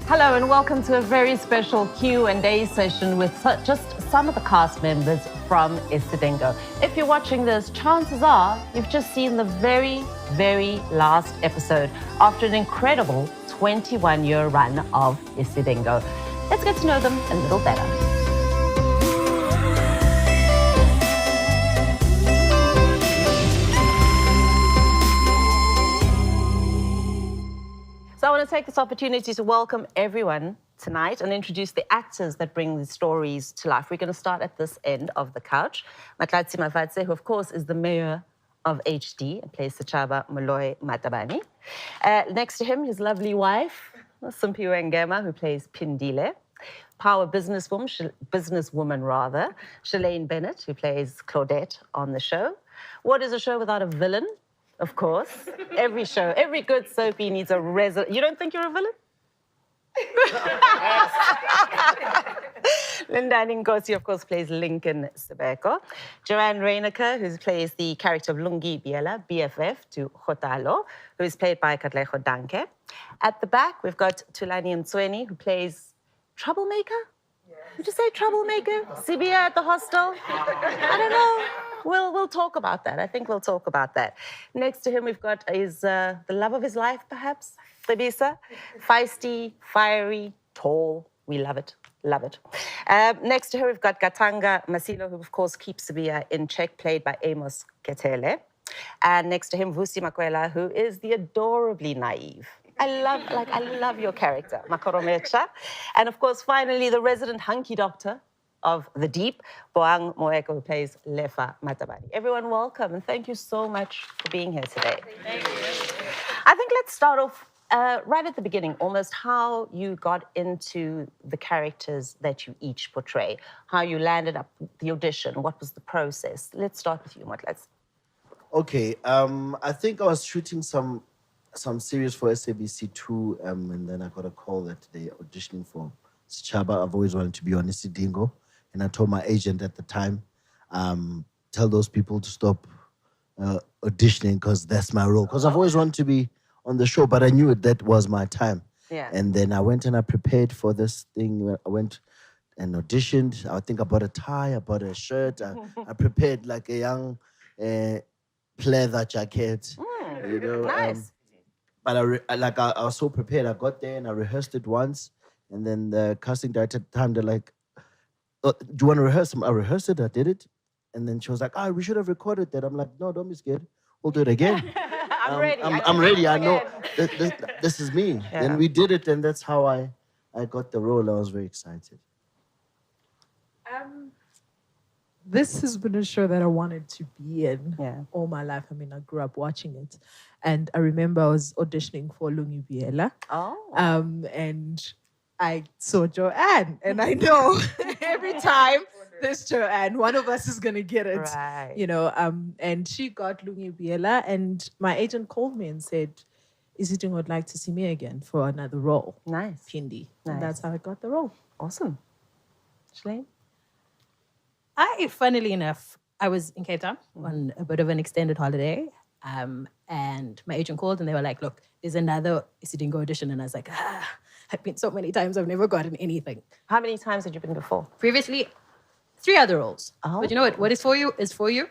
Hello and welcome to a very special Q&A session with just some of the cast members from Isidingo. If you're watching this, chances are you've just seen the very, very last episode after an incredible 21-year run of Isidingo. Let's get to know them a little better. So I want to take this opportunity to welcome everyone tonight and introduce the actors that bring the stories to life. We're going to start at this end of the couch. Matlatsi Mavatse, who of course is the mayor of HD and plays Sechaba Moloi Matabani. Next to him, his lovely wife, Simpiwe Ngema, who plays Pindile. Power businesswoman rather, Shalane Bennett, who plays Claudette on the show. What is a show without a villain? Of course, every show, every good soapy needs a You don't think you're a villain? Linda Nkosi, of course, plays Lincoln Sibeko. Joanne Reinaker, who plays the character of Lungi Biela, BFF to Khotalo, who is played by Katlego Danke. At the back, we've got Tulani Mtsweni, who plays Troublemaker? Yes. Would you say Troublemaker? Sibia at the hostel? I don't know. We'll talk about that. I think we'll talk about that. Next to him, we've got the love of his life, perhaps, Thabisa. Feisty, fiery, tall. We love it. Love it. Next to her, we've got Gatanga Masilo, who, of course, keeps Sibia in check, played by Amos Ketele. And next to him, Vusi Makwela, who is the adorably naive. I love your character, Makoromecha. And, of course, finally, the resident hunky doctor of the deep, Boang Moeko, who plays Lefa Matabani. Everyone, welcome, and thank you so much for being here today. Thank you. I think let's start off right at the beginning, almost how you got into the characters that you each portray, how you landed up the audition, what was the process. Let's start with you, Motlatsi. Okay, I think I was shooting some series for SABC2, and then I got a call that they auditioning for Sechaba. I've always wanted to be on Isidingo. And I told my agent at the time, tell those people to stop auditioning because that's my role. Because I've always wanted to be on the show, but I knew that was my time. Yeah. And then I went and I prepared for this thing. I went and auditioned. I think I bought a tie, I bought a shirt. I prepared like a young pleather jacket. You know, nice. But I was so prepared. I got there and I rehearsed it once. And then the casting director at the time, they're like, do you want to rehearse? I rehearsed it, I did it. And then she was like, we should have recorded that. I'm like, no, don't be scared. We'll do it again. I'm ready. I'm ready. I know this is me. Yeah. And we did it, and that's how I got the role. I was very excited. This has been a show that I wanted to be in all my life. I mean, I grew up watching it. And I remember I was auditioning for Lungi Biela. Oh. And I saw Joanne, and I know every time there's Joanne, one of us is going to get it, right. You know, and she got Lungi Biela, and my agent called me and said, Isidingo would like to see me again for another role. Nice. Pindi. Nice. And that's how I got the role. Awesome. Shalane? Funnily enough, I was in Cape Town on a bit of an extended holiday, and my agent called and they were like, look, there's another Isidingo audition. And I was like, I've been so many times, I've never gotten anything. How many times had you been before? Previously, 3 other roles. Oh. But you know what? What is for you is for you.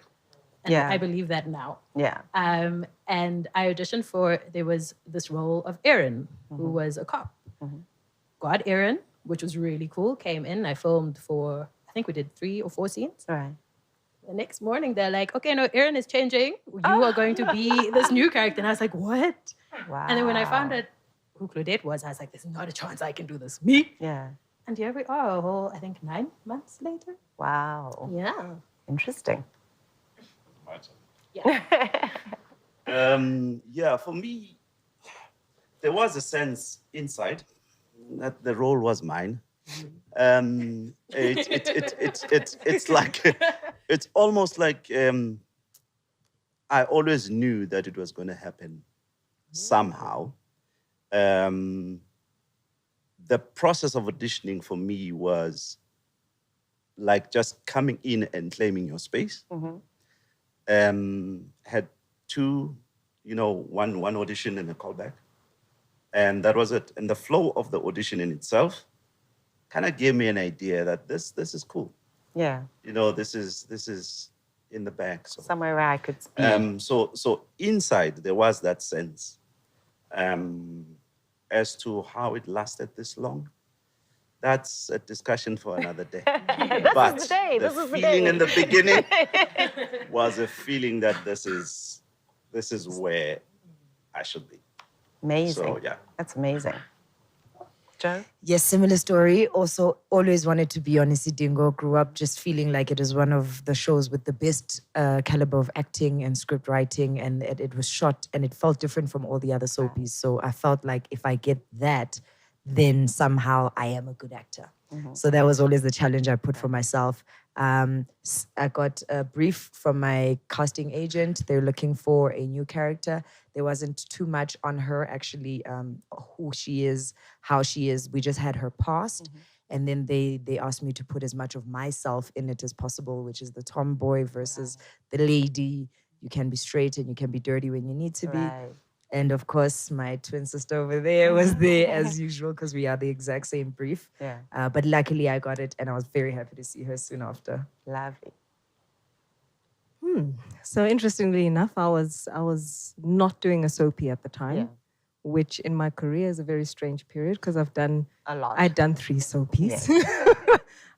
And Yeah. I believe that now. Yeah. And I auditioned for, there was this role of Aaron, who was a cop. Got Aaron, which was really cool, came in. I filmed for, I think we did 3 or 4 scenes. Right. The next morning, they're like, okay, no, Aaron is changing. You are going to be this new character. And I was like, what? Wow. And then when I found out who Claudette was, I was like, there's not a chance I can do this. Me? Yeah. And here we are, a whole, I think, 9 months later. Wow. Yeah. Interesting. Yeah. Yeah, for me, there was a sense inside that the role was mine. It's like, it's almost like I always knew that it was going to happen somehow. The process of auditioning for me was like just coming in and claiming your space. Had 2, one audition and a callback. And that was it. And the flow of the audition in itself kind of gave me an idea that this is cool. Yeah. You know, this is in the bag. So Somewhere where I could be. so inside there was that sense. As to how it lasted this long, that's a discussion for another day. But the feeling in the beginning was a feeling that this is where I should be. Amazing. So yeah. That's amazing. Joe? Yes, similar story. Also, always wanted to be on Isidingo. Grew up just feeling like it is one of the shows with the best caliber of acting and script writing, and it was shot and it felt different from all the other soapies. So I felt like if I get that, then somehow I am a good actor. So that was always the challenge I put for myself. I got a brief from my casting agent. They were looking for a new character. There wasn't too much on her, actually, who she is, how she is. We just had her past. And then they asked me to put as much of myself in it as possible, which is the tomboy versus the lady. You can be straight and you can be dirty when you need to be. And of course, my twin sister over there was there as usual because we are the exact same brief. Yeah. But luckily I got it and I was very happy to see her soon after. Lovely. So interestingly enough, I was not doing a soapy at the time, which in my career is a very strange period because I've done A lot. I'd done 3 soapies.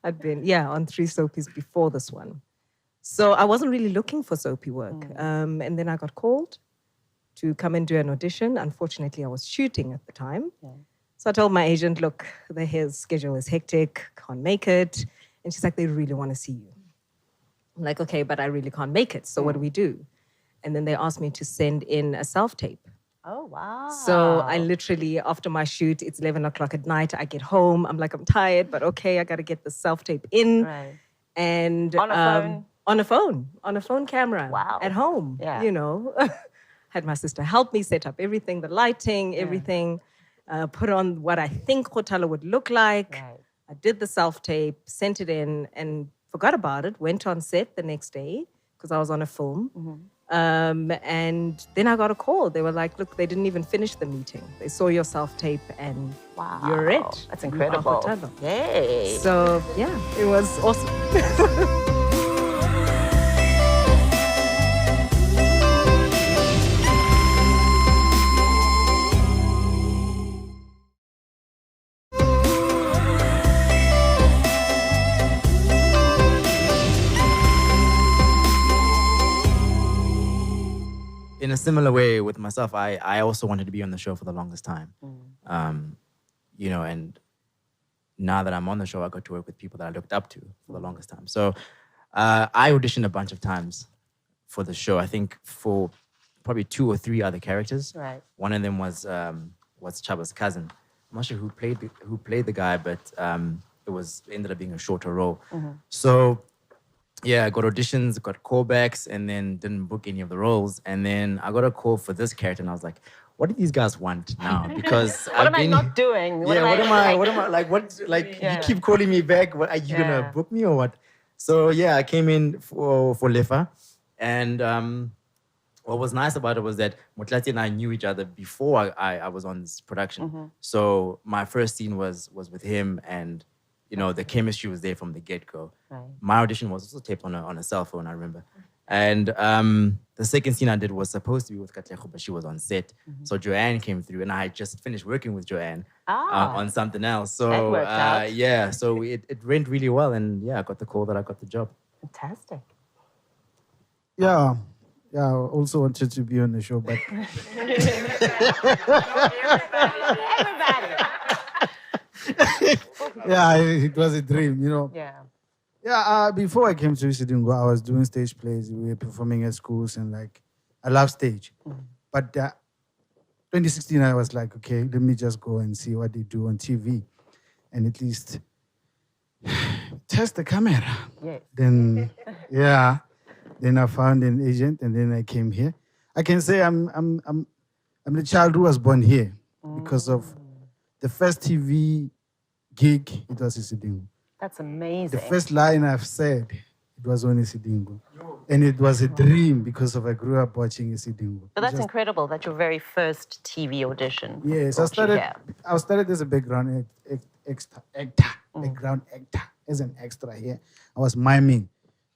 I'd been on 3 soapies before this one. So I wasn't really looking for soapy work. And then I got called to come and do an audition. Unfortunately, I was shooting at the time. So I told my agent, look, his schedule is hectic, can't make it. And she's like, they really want to see you. I'm like, okay, but I really can't make it. So what do we do? And then they asked me to send in a self-tape. Oh, wow. So I literally, after my shoot, it's 11 o'clock at night. I get home. I'm like, I'm tired, but okay, I got to get the self-tape in. Right. And On a phone? On a phone camera. Wow. At home, Yeah. you know. Had my sister help me set up everything, the lighting, everything. Put on what I think Khotalo would look like. Right. I did the self-tape, sent it in, and forgot about it. Went on set the next day because I was on a film. And then I got a call. They were like, look, they didn't even finish the meeting. They saw your self-tape and Wow. you're it. That's You are incredible. Khotalo. Yay. So, yeah, it was awesome. In a similar way with myself, I also wanted to be on the show for the longest time. You know, and now that I'm on the show, I got to work with people that I looked up to for the longest time. So I auditioned a bunch of times for the show. I think for probably 2 or 3 other characters. Right. One of them was Chaba's cousin. I'm not sure who played the guy, but it ended up being a shorter role. So yeah, I got auditions, got callbacks, and then didn't book any of the roles. And then I got a call for this character, and I was like, "What do these guys want now?" Because What am I not doing? What am I like? What like you keep calling me back? What are you gonna book me or what? So yeah, I came in for Lefa, and what was nice about it was that Motlati and I knew each other before I was on this production. So my first scene was with him, and you know the chemistry was there from the get-go. Right. My audition was also taped on a cell phone, I remember. And the second scene I did was supposed to be with Katlego, but she was on set. So Joanne came through, and I had just finished working with Joanne on something else. So That worked out. yeah, so it went really well, and yeah, I got the call that I got the job. Fantastic. Yeah, I also wanted to be on the show, but Everybody. yeah, it was a dream, you know. Yeah. Yeah, before I came to Isidingo, I was doing stage plays. We were performing at schools, and like, I love stage. But 2016, I was like, okay, let me just go and see what they do on TV, and at least test the camera. Yes. Then, yeah, then I found an agent, and then I came here. I can say I'm the child who was born here because of the first TV gig. It was Isidingo. That's amazing. The first line I've said, it was on Isidingo. And it was a dream because I grew up watching Isidingo. But that's incredible, that your very first TV audition. Yes, I started as a background actor, background actor, as an extra here. I was miming.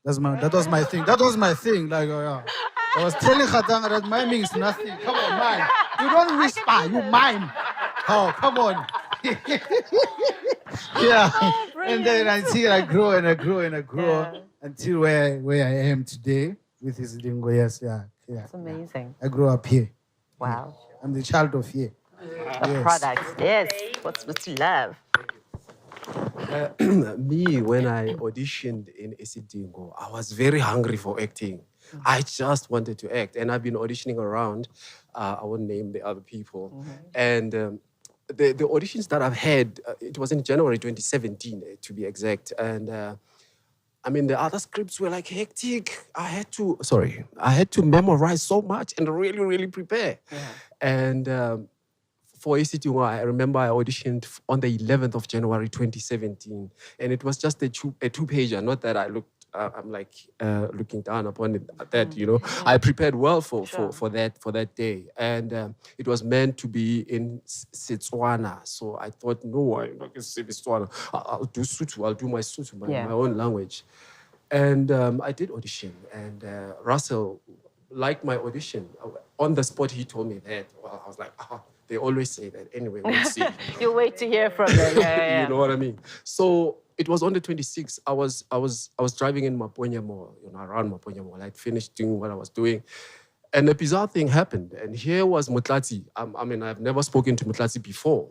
That was my thing. Like, I was telling Khatanga that miming is nothing. Come on, mime. You don't whisper, you mime. Oh, come on. Yeah. And then until I grow until where I am today with Isidingo. Yes, yeah. That's amazing. I grew up here. Wow. I'm the child of here. The product, yes. What's to love? Me, when I auditioned in Isidingo, I was very hungry for acting. I just wanted to act. And I've been auditioning around. I won't name the other people. And the auditions that I've had, it was in January 2017, to be exact. And I mean, the other scripts were like hectic. I had to memorize so much and really, really prepare. And for Isidingo, I remember I auditioned on the 11th of January 2017. And it was just a two-pager, not that I looked, I'm like looking down upon it, that, you know. I prepared well for that day. And it was meant to be in Setswana. So I thought, no, I'm not going to say Setswana. I'll do Sotho, I'll do my Sotho, my own language. And I did audition. And Russell liked my audition. On the spot, he told me that. Well, I was like, they always say that. Anyway, we'll see. You'll wait to hear from them. You know what I mean? So it was on the 26th. I was driving in Maponya Mall, around Maponya Mall. I'd finished doing what I was doing. And a bizarre thing happened. And here was Motlati. I mean, I've never spoken to Motlati before.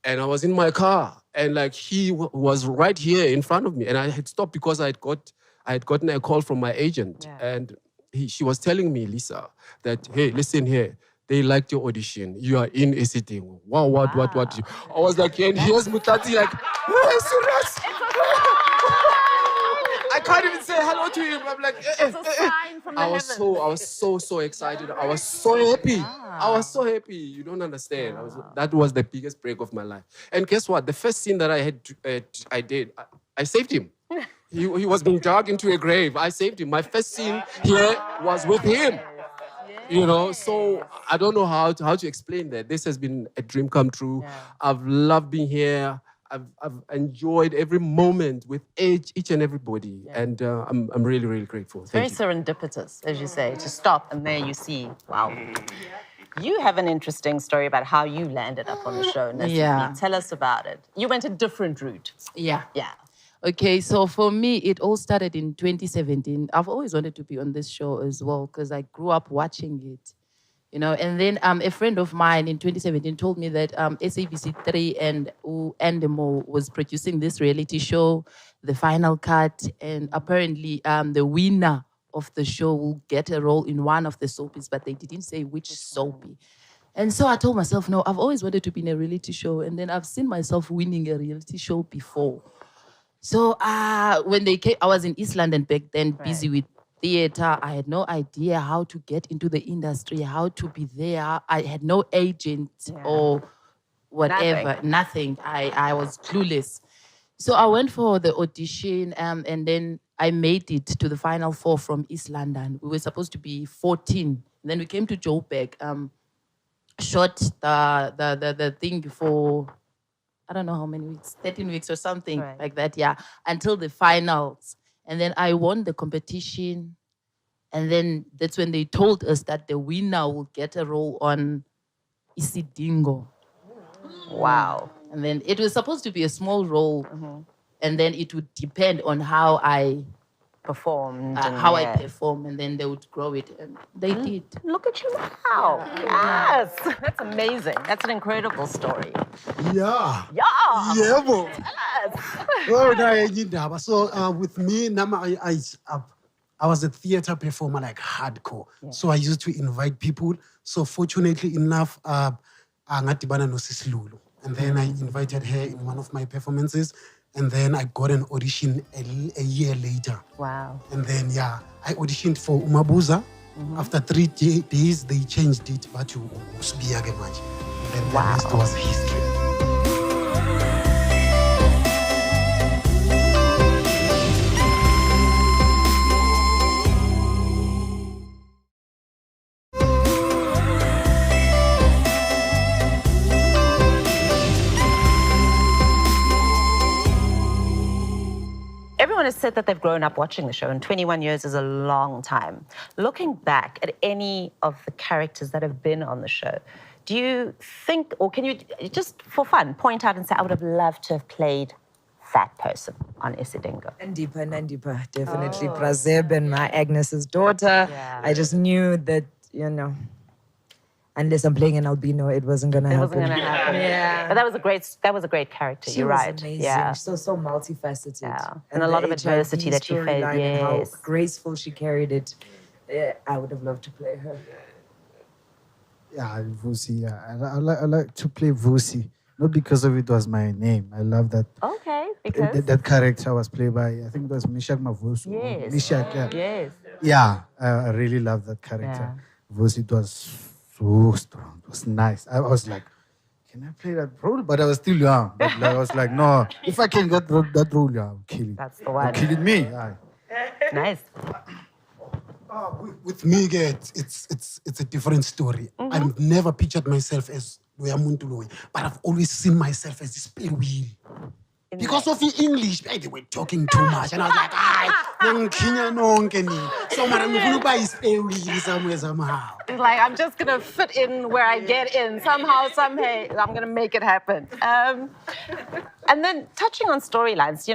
And I was in my car. And like, he was right here in front of me. And I had stopped because I had gotten a call from my agent. And she was telling me, Lisa, that, hey, listen here. They liked your audition. You are in Isidingo. Wow, what? I was like, and here's Motlati, like, oh, serious? I can't even say hello to him. I'm like, It's a sign from the heavens. I was so excited. I was so happy. I was so happy. You don't understand. That was the biggest break of my life. And guess what? The first scene that I did, I saved him. He was being dragged into a grave. I saved him. My first scene here was with him. You know, so I don't know how to explain that. This has been a dream come true. I've loved being here. I've enjoyed every moment with each and everybody. And I'm really, really grateful. It's very serendipitous, as you say, to stop and there you see, wow. You have an interesting story about how you landed up on the show, Nasibi. Yeah. Tell us about it. You went a different route. Yeah. Yeah. Okay, so for me, it all started in 2017. I've always wanted to be on this show as well because I grew up watching it, you know. And then a friend of mine in 2017 told me that SABC 3 and Endemo was producing this reality show, The Final Cut, and apparently the winner of the show will get a role in one of the soapies, but they didn't say which soapy. And so I told myself, no, I've always wanted to be in a reality show, and then I've seen myself winning a reality show before. So when they came, I was in East London back then, busy with theater. I had no idea how to get into the industry, how to be there. I had no agent or whatever, nothing. I was clueless. So I went for the audition and then I made it to the final 4 from East London. We were supposed to be 14. And then we came to Joburg, shot the thing for... I don't know how many weeks, 13 weeks or something like that, until the finals. And then I won the competition. And then that's when they told us that the winner will get a role on Isidingo. Wow. And then it was supposed to be a small role. And then it would depend on how I performed. I perform, and then they would grow it. And they did. Look at you now. Yes. That's amazing. That's an incredible story. Yeah. Yeah. Tell us. So with me, I was a theater performer, like hardcore. So I used to invite people. So fortunately enough, Angatibana no Sis Lulu. And then I invited her in one of my performances. And then I got an audition a year later. Wow. And then, I auditioned for Umabuza. After 3 days, they changed it back to Usbiyage Manje. And then the rest was history. everyone has said that they've grown up watching the show, and 21 years is a long time. Looking back at any of the characters that have been on the show, do you think, or can you just for fun point out and say, I would have loved to have played that person on Isidingo? Nandipa, definitely. Prazeb and my Agnes's daughter. Yeah. I just knew that, unless I'm playing an albino, it wasn't gonna happen. It wasn't gonna happen. Yeah. But that was a great character. She You're was right. amazing. Yeah. So multifaceted. Yeah. And a lot of the adversity HIV that she faced. storyline and how Yes. graceful she carried it. Yeah, I would have loved to play her. Yeah, Vusi. Yeah, I like to play Vusi. Not because of it was my name. I love that. Okay, because That character was played by, I think it was Mishak Mavusu. Yes. Mishak, yeah. Yes. Yeah, I really love that character. Vusi, it was so strong. It was nice. I was like, can I play that role? But I was still young. But I was like, no, if I can get that role, yeah, I'll kill it. That's the one. I'll kill it me. Aye. Nice. With me, it's a different story. I've never pictured myself as Loyamuntu Loy, but I've always seen myself as this play wheel. Because of the English, they were talking too much, and I was like, so somehow. It's like, I'm just gonna fit in where I get in. Somehow, I'm gonna make it happen. And then touching on storylines,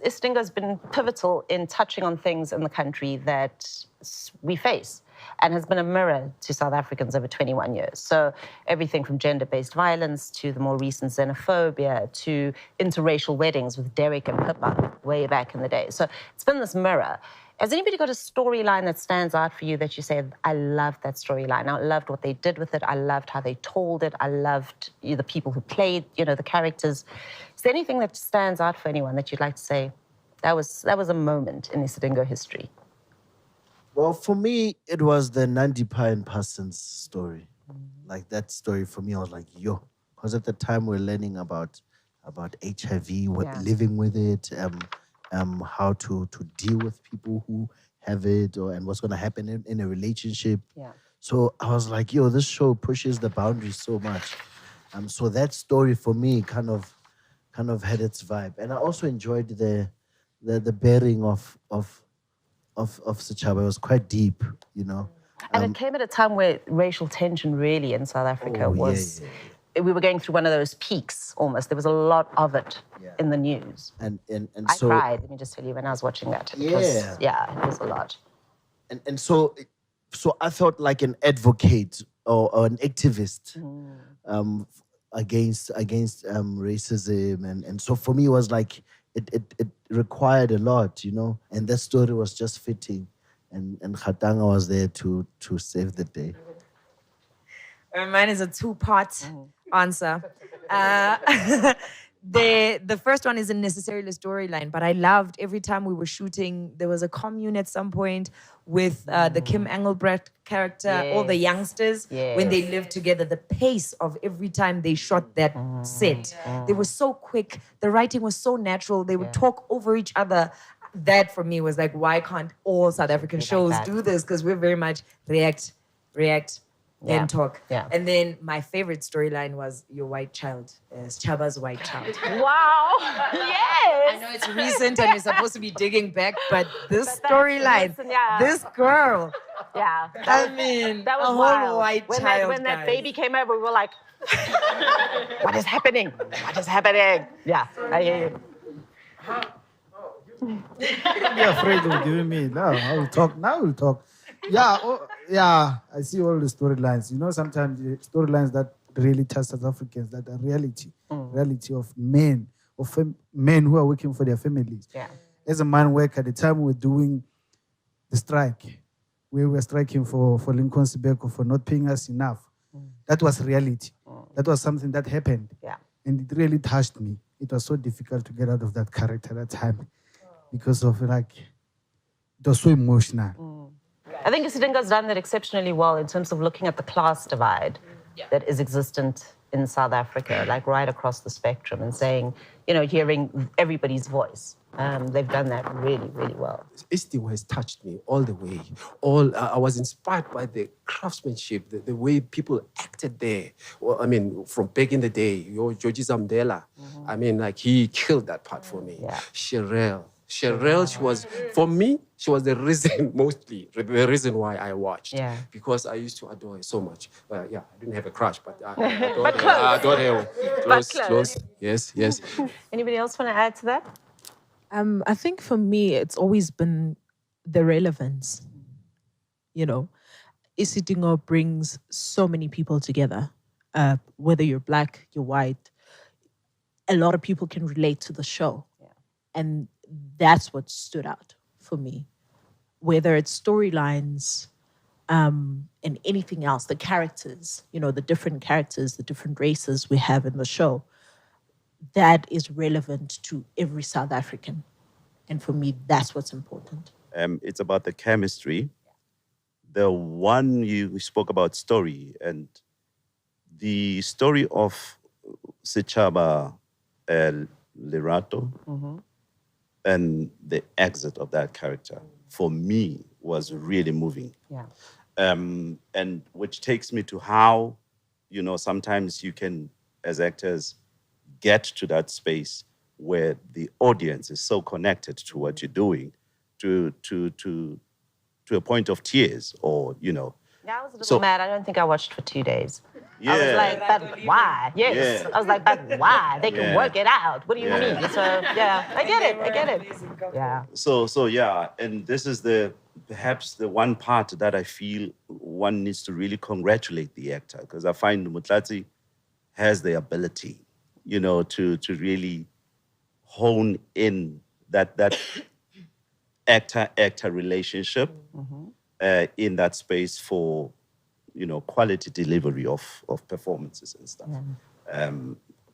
Isidingo's been pivotal in touching on things in the country that we face, and has been a mirror to South Africans over 21 years. So everything from gender-based violence to the more recent xenophobia to interracial weddings with Derek and Pippa way back in the day. So it's been this mirror. Has anybody got a storyline that stands out for you that you say, I loved that storyline, I loved what they did with it, I loved how they told it, I loved the people who played, the characters. Is there anything that stands out for anyone that you'd like to say, that was a moment in Isidingo history? Well, for me, it was the Nandipa and Parsons story. Like that story for me, I was like, yo. Because at the time we're learning about HIV, living with it, how to deal with people who have it, and what's going to happen in a relationship. Yeah. So I was like, yo, this show pushes the boundaries so much. So that story for me kind of had its vibe. And I also enjoyed the bearing of Sechaba. It was quite deep, And it came at a time where racial tension really in South Africa was... We were going through one of those peaks almost. There was a lot of it in the news. And I so... cried, let me just tell you, when I was watching that. It was a lot. And so I felt like an advocate or an activist against racism. And so for me, it was like... It required a lot, and that story was just fitting, and Khatanga was there to save the day. Mine is a two-part answer. The first one isn't necessarily a storyline, but I loved every time we were shooting, there was a commune at some point with the Kim Engelbrecht character, all the youngsters, when they lived together, the pace of every time they shot that set. They were so quick. The writing was so natural. They would talk over each other. That for me was like, why can't all South African shows do this? Because we're very much react, then talk. Yeah. And then my favorite storyline was your white child, Chaba's white child. Wow! Yes! I know it's recent and you're supposed to be digging back, but this storyline, this girl. Yeah. I mean, that was a whole wild. white when child, when that guys. baby came over, we were like, what is happening? What is happening? Yeah, I hear you. Don't be afraid of giving me. No, I will talk. Now we'll talk. Yeah, I see all the storylines. Sometimes the storylines that really touch South Africans, that are reality of men, men who are working for their families. Yeah. As a mine worker, at the time we were doing the strike, we were striking for Lincoln Sibeko for not paying us enough. That was reality. That was something that happened. Yeah. And it really touched me. It was so difficult to get out of that character at that time because of it was so emotional. I think Isidingo's done that exceptionally well in terms of looking at the class divide that is existent in South Africa, like right across the spectrum, and saying, hearing everybody's voice. They've done that really, really well. Isidingo has touched me all the way. I was inspired by the craftsmanship, the way people acted there. Well, I mean, from back in the day, Georgie Zamdela, I mean, he killed that part for me. Yeah. Sherelle. Sherelle, she was, for me, she was the reason, mostly, the reason why I watched. Yeah. Because I used to adore her so much. Yeah, I didn't have a crush, but I adored her. I adored her. Close. Yes. Anybody else want to add to that? I think for me, it's always been the relevance. You know, Isidingo brings so many people together. Whether you're black, you're white, a lot of people can relate to the show. Yeah. And that's what stood out for me. Whether it's storylines and anything else, the characters, you know, the different characters, the different races we have in the show, that is relevant to every South African. And for me, that's what's important. It's about the chemistry. The one you spoke about story, and the story of Sechaba Lerato and the exit of that character, for me, was really moving. Yeah. And which takes me to how, you know, sometimes you can, as actors, get to that space where the audience is so connected to what you're doing, to a point of tears, or, you know. Yeah, I was a little mad. I don't think I watched for 2 days. Yeah. I was like, but why? Yes. Yeah. I was like, but why? They can work it out. What do you mean? So, yeah, I get it. Yeah. So yeah, and this is perhaps the one part that I feel one needs to really congratulate the actor, because I find Mutlatsi has the ability, you know, to really hone in that actor relationship in that space for, you know, quality delivery of performances and stuff. Yeah.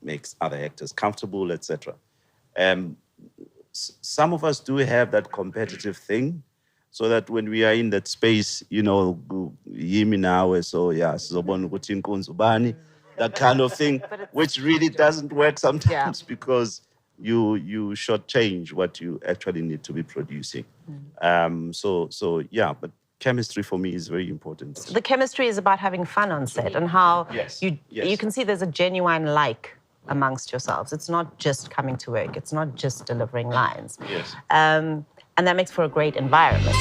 Makes other actors comfortable, etc. Some of us do have that competitive thing, so that when we are in that space, you know, yimi nawe, so yeah, that kind of thing, which really doesn't work sometimes because you shortchange what you actually need to be producing. So yeah, but chemistry for me is very important. The chemistry is about having fun on set, and how you can see there's a genuine like amongst yourselves. It's not just coming to work. It's not just delivering lines. Yes. And that makes for a great environment.